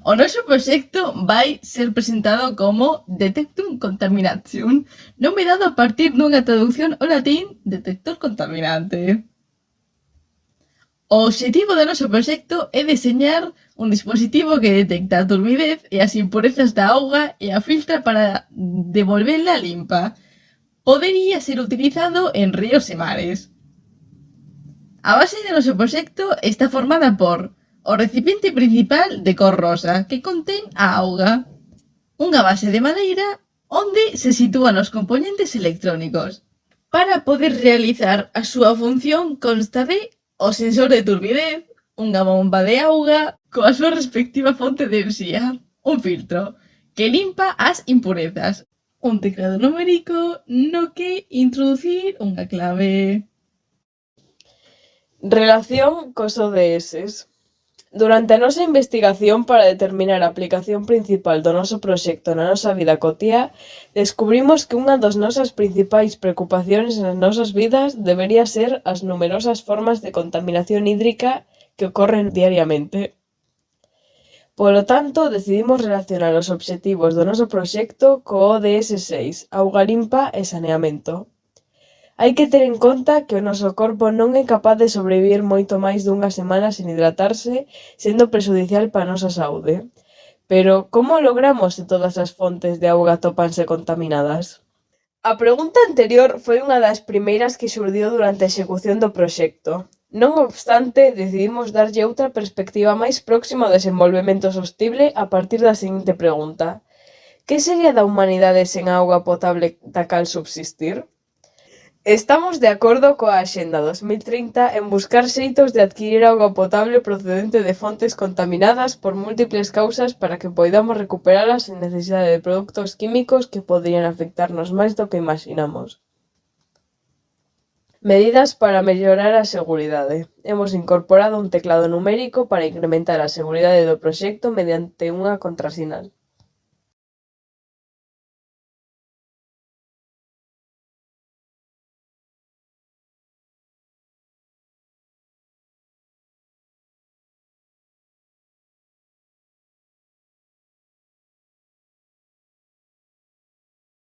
O noso proxecto vai ser presentado como Detectum Contamination, nome dado a partir dunha traducción ao latín detector contaminante. O obxectivo do noso proxecto é deseñar un dispositivo que detecta a turbidez e as impurezas da auga e a filtra para devolvela limpa. Podería ser utilizado en ríos e mares. A base do noso proxecto está formada por o recipiente principal de cor rosa, que contén a auga, unha base de madeira onde se sitúan os componentes electrónicos. Para poder realizar a súa función consta de o sensor de turbidez, unha bomba de auga coa súa respectiva fonte de enerxía, un filtro que limpa as impurezas, un teclado numérico no que introducir unha clave. Relación cos ODS. Durante a nosa investigación para determinar a aplicación principal do noso proxecto na nosa vida cotía, descubrimos que unha das nosas principais preocupacións nas nosas vidas debería ser as numerosas formas de contaminación hídrica que ocorren diariamente. Polo tanto, decidimos relacionar os obxectivos do noso proxecto co ODS 6, auga limpa e saneamento. Hai que ter en conta que o noso corpo non é capaz de sobrevivir moito máis dunha semana sen hidratarse, sendo prexudicial para a nosa saúde. Pero, como logramos se todas as fontes de auga atópanse contaminadas? A pregunta anterior foi unha das primeiras que xurdiu durante a execución do proxecto. Non obstante, decidimos darlle outra perspectiva máis próxima ao desenvolvemento sostible a partir da seguinte pregunta: que sería da humanidade sen auga potable da cal subsistir? Estamos de acordo coa Axenda 2030 en buscar xeitos de adquirir auga potable procedente de fontes contaminadas por múltiples causas para que poidamos recuperalas sen necesidade de produtos químicos que poderían afectarnos máis do que imaxinamos. Medidas para mellorar a seguridade. Hemos incorporado un teclado numérico para incrementar a seguridade do proxecto mediante unha contrasinal.